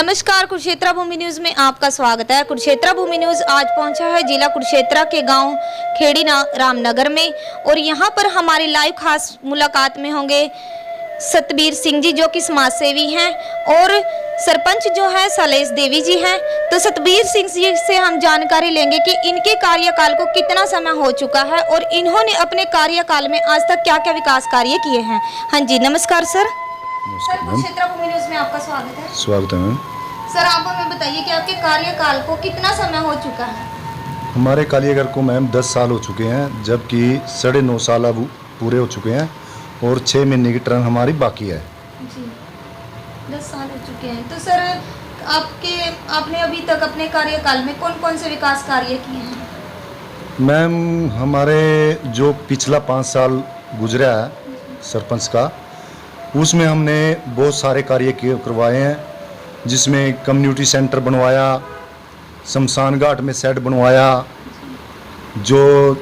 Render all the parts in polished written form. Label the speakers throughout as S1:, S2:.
S1: नमस्कार, कुरुक्षेत्र भूमि न्यूज में आपका स्वागत है। कुरुक्षेत्र भूमि न्यूज आज पहुंचा है जिला कुरुक्षेत्र के गांव खेड़ी रामनगर में और यहां पर हमारी लाइव खास मुलाकात में होंगे सतबीर सिंह जी जो कि समाज सेवी हैं और सरपंच जो है शैलेश देवी जी हैं। तो सतबीर सिंह जी से हम जानकारी लेंगे कि इनके कार्यकाल को कितना समय हो चुका है और इन्होंने अपने कार्यकाल में आज तक क्या क्या विकास कार्य किए हैं। हाँ जी, नमस्कार सर। सर, कुरुक्षेत्र भूमि न्यूज में आपका स्वागत है।
S2: स्वागत है मैम।
S1: सर, आप हमें बताइए कि आपके कार्यकाल को कितना समय हो चुका है।
S2: हमारे कार्यकाल को मैम 10 साल हो चुके हैं, जबकि 9.5 साल अब पूरे हो चुके हैं और 6 महीने की टर्म हमारी बाकी है
S1: जी। 10 साल हो चुके हैं। तो सर, आपने अभी तक अपने कार्यकाल में कौन कौन से विकास कार्य किए हैं।
S2: मैम, हमारे जो पिछला 5 साल गुजरा है सरपंच का, उसमें हमने बहुत सारे कार्य करवाए हैं, जिसमें कम्युनिटी सेंटर बनवाया, शमशान घाट में शेड बनवाया, जो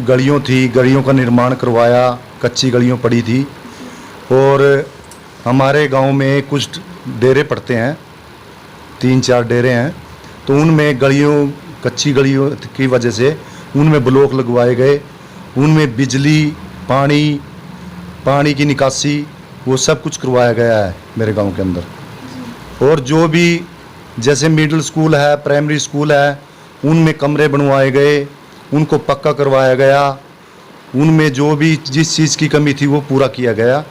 S2: गलियों थी गलियों का निर्माण करवाया, कच्ची गलियों पड़ी थी। और हमारे गांव में कुछ डेरे पड़ते हैं, 3-4 डेरे हैं, तो उनमें गलियों कच्ची गलियों की वजह से उनमें ब्लॉक लगवाए गए, उनमें बिजली पानी की निकासी वो सब कुछ करवाया गया है मेरे गांव के अंदर। और जो भी जैसे मिडिल स्कूल है, प्राइमरी स्कूल है, उनमें कमरे बनवाए गए, उनको पक्का करवाया गया, उनमें जो भी जिस चीज़ की कमी थी वो पूरा किया गया।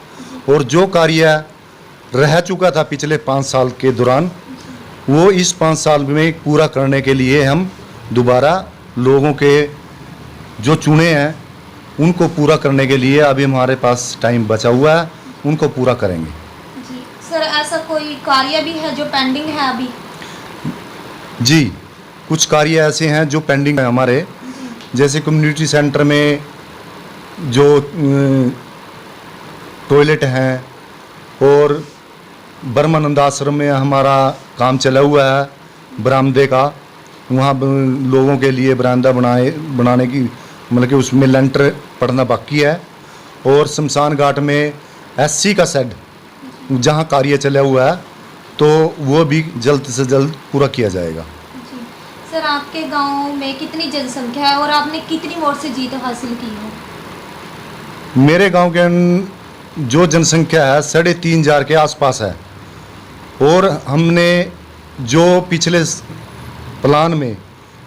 S2: और जो कार्य रह चुका था पिछले 5 साल के दौरान, वो इस 5 साल में पूरा करने के लिए हम दोबारा लोगों के जो चुने हैं उनको पूरा करने के लिए अभी हमारे पास टाइम बचा हुआ है, उनको पूरा करेंगे।
S1: जी सर, ऐसा कोई कार्य भी है जो पेंडिंग है अभी।
S2: जी, कुछ कार्य ऐसे हैं जो पेंडिंग है हमारे, जैसे कम्युनिटी सेंटर में जो टॉयलेट हैं और ब्रह्मानंद आश्रम में हमारा काम चला हुआ है बरामदे का, वहाँ लोगों के लिए बरामदा बनाने की मतलब कि उसमें लेंटर पड़ना बाकी है। और शमशान घाट में एससी का शेड जहाँ कार्य चला हुआ है, तो वो भी जल्द से जल्द पूरा किया जाएगा।
S1: जी सर, आपके गांव में कितनी जनसंख्या है और आपने कितनी वोट से जीत हासिल की है।
S2: मेरे गांव के जो जनसंख्या है 3,500 के आसपास है, और हमने जो पिछले प्लान में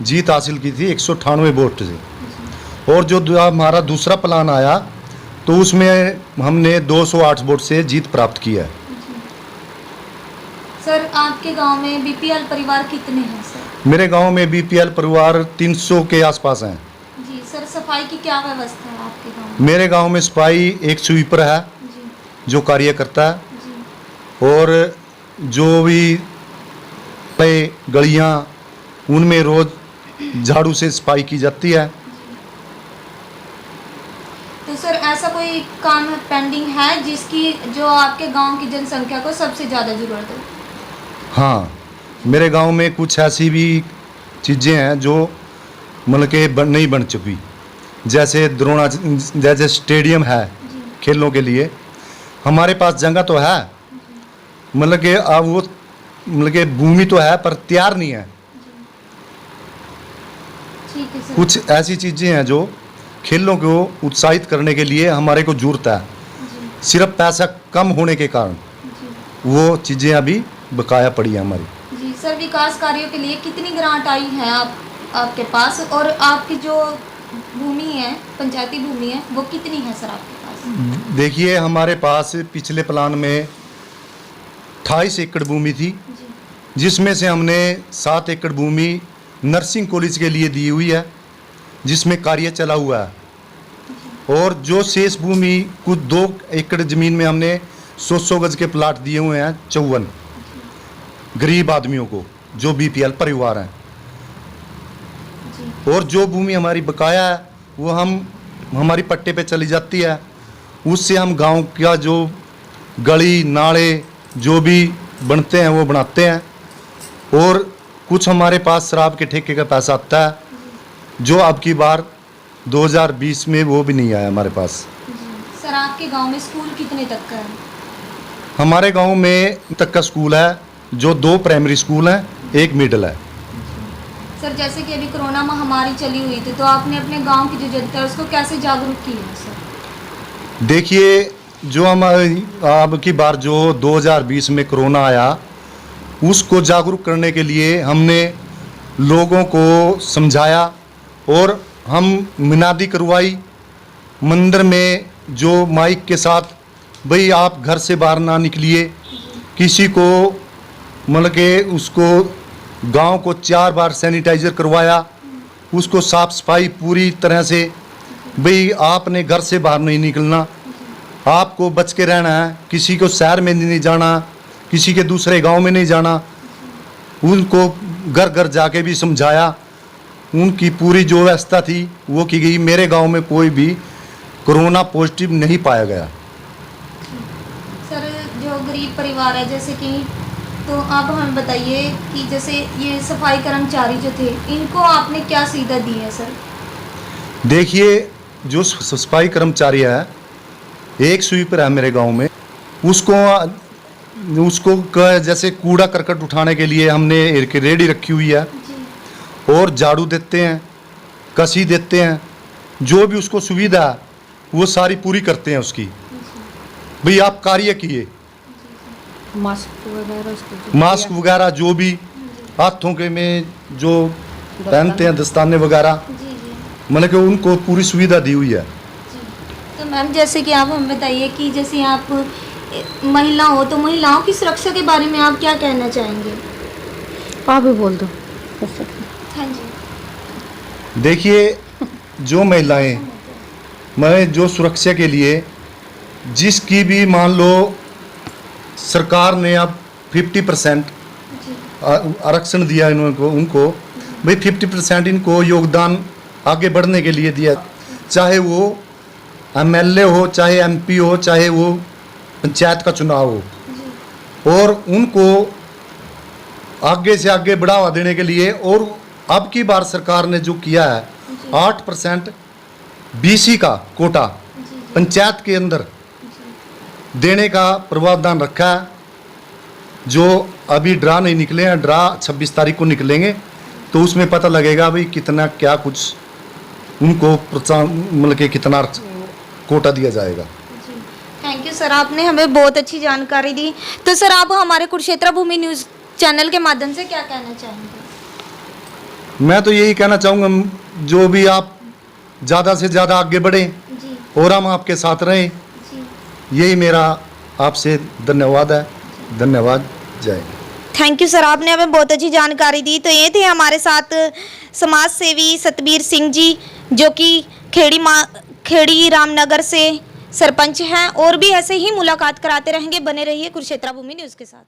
S2: जीत हासिल की थी 198 वोट से, और जो हमारा दूसरा प्लान आया तो उसमें हमने 208 वोट से जीत प्राप्त की है।
S1: सर, आपके गांव में बीपीएल परिवार कितने हैं सर।
S2: मेरे गांव में बीपीएल परिवार 300 के आसपास हैं।
S1: जी सर, सफाई की क्या व्यवस्था है आपके गांव में।
S2: मेरे गांव में सफाई एक स्वीपर है
S1: जी।
S2: जो कार्य करता है,
S1: जी।
S2: और जो भी गलियां उनमें रोज झाड़ू से सफाई की जाती है।
S1: तो सर, ऐसा कोई काम पेंडिंग है जिसकी जो आपके गांव की जनसंख्या को सबसे ज़्यादा ज़रूरत है।
S2: हाँ, मेरे गांव में कुछ ऐसी भी चीज़ें हैं जो मतलब कि नहीं बन चुकी, जैसे स्टेडियम है खेलों के लिए। हमारे पास जगह तो है, मतलब कि अब वो मतलब कि भूमि तो है पर तैयार नहीं है।
S1: ठीक है सर।
S2: कुछ ऐसी चीज़ें हैं जो खेलों को उत्साहित करने के लिए हमारे को जरूरत है, सिर्फ पैसा कम होने के कारण वो चीज़ें अभी बकाया पड़ी है हमारी।
S1: जी सर, विकास कार्यों के लिए कितनी ग्रांट आई है आपके पास, और आपकी जो भूमि है पंचायती भूमि है वो कितनी है सर आपके पास।
S2: देखिए, हमारे पास पिछले प्लान में 28 एकड़ भूमि थी, जिसमें से हमने 7 एकड़ भूमि नर्सिंग कॉलेज के लिए दी हुई है, जिसमें कार्य चला हुआ है। और जो शेष भूमि कुछ 2 एकड़ ज़मीन में हमने 100 गज के प्लाट दिए हुए हैं 54 गरीब आदमियों को जो बीपीएल परिवार हैं। और जो भूमि हमारी बकाया है वो हमारी पट्टे पे चली जाती है, उससे हम गांव का जो गली नाले जो भी बनते हैं वो बनाते हैं। और कुछ हमारे पास शराब के ठेके का पैसा आता है, जो अब की बार 2020 में वो भी नहीं आया हमारे पास।
S1: सर, आपके गांव में स्कूल कितने तक का है।
S2: हमारे गांव में तक का स्कूल है जो 2 प्राइमरी स्कूल हैं, 1 मिडिल है।
S1: सर जैसे कि अभी कोरोना महामारी चली हुई थी तो आपने अपने गांव की जो जनता है उसको कैसे जागरूक किया है सर?
S2: देखिए, जो हमारी अब की बार जो 2020 में कोरोना आया, उसको जागरूक करने के लिए हमने लोगों को समझाया और हम मिनादी करवाई मंदिर में, जो माइक के साथ, भाई आप घर से बाहर ना निकलिए। किसी को मतलब के उसको गांव को 4 बार सैनिटाइजर करवाया, उसको साफ सफाई पूरी तरह से, भाई आपने घर से बाहर नहीं निकलना, आपको बच के रहना है, किसी को शहर में नहीं जाना, किसी के दूसरे गांव में नहीं जाना। उनको घर घर जाके भी समझाया, उनकी पूरी जो व्यवस्था थी वो की गई। मेरे गांव में कोई भी कोरोना पॉजिटिव नहीं पाया गया।
S1: सर जो गरीब परिवार है जैसे कि, तो आप हमें बताइए कि जैसे ये सफाई कर्मचारी जो थे इनको आपने क्या सुविधा दी है सर?
S2: देखिए, जो सफाई कर्मचारी है, एक स्वीपर है मेरे गांव में, उसको जैसे कूड़ा करकट उठाने के लिए हमने एक रेडी रखी हुई है
S1: जी।
S2: और झाड़ू देते हैं, कसी देते हैं, जो भी उसको सुविधा है वो सारी पूरी करते हैं उसकी। भाई आप कार्य किए, मास्क वगैरह जो भी हाथों के में जो पहनते हैं, दस्ताने वगैरह,
S1: जी जी
S2: मतलब कि उनको पूरी सुविधा दी हुई है।
S1: जी। तो मैम जैसे कि आप हमें बताइए कि जैसे आप महिला हो तो महिलाओं की सुरक्षा के बारे में आप क्या कहना चाहेंगे?
S3: आप भी बोल दो।
S1: हाँ जी।
S2: देखिए, जो महिलाएं, मैं जो सुरक्षा के लिए जिसकी भी मान लो सरकार ने अब 50%
S1: जी
S2: आरक्षण दिया उनको भाई 50% इनको योगदान आगे बढ़ने के लिए दिया, चाहे वो एमएलए हो, चाहे एमपी हो, चाहे वो पंचायत का चुनाव हो,
S1: जी
S2: और उनको आगे से आगे बढ़ावा देने के लिए। और अब की बार सरकार ने जो किया है, 8% बीसी का कोटा
S1: जी
S2: पंचायत के अंदर
S1: जी
S2: देने का प्रावधान रखा है। जो अभी ड्रा नहीं निकले हैं, ड्रा 26 तारीख को निकलेंगे, तो उसमें पता लगेगा भाई कितना क्या कुछ उनको प्रोत्साहन, मतलब कि कितना कोटा दिया जाएगा।
S1: जी। थैंक यू सर, आपने हमें बहुत अच्छी जानकारी दी। तो सर आप हमारे कुरुक्षेत्र भूमि न्यूज़ चैनल के माध्यम से क्या कहना चाहेंगे?
S2: मैं तो यही कहना चाहूँगा, जो भी आप ज़्यादा से ज़्यादा आगे बढ़ें
S1: जी
S2: और हम आपके साथ रहें,
S1: जी।
S2: यही मेरा आपसे धन्यवाद है। धन्यवाद, जय हिंद।
S1: थैंक यू सर, आपने हमें बहुत अच्छी जानकारी दी। तो ये थे हमारे साथ समाज सेवी सतबीर सिंह जी, जो कि खेड़ी रामनगर से सरपंच हैं, और भी ऐसे ही मुलाकात कराते रहेंगे। बने रहिए कुरुक्षेत्र भूमि न्यूज़ के साथ।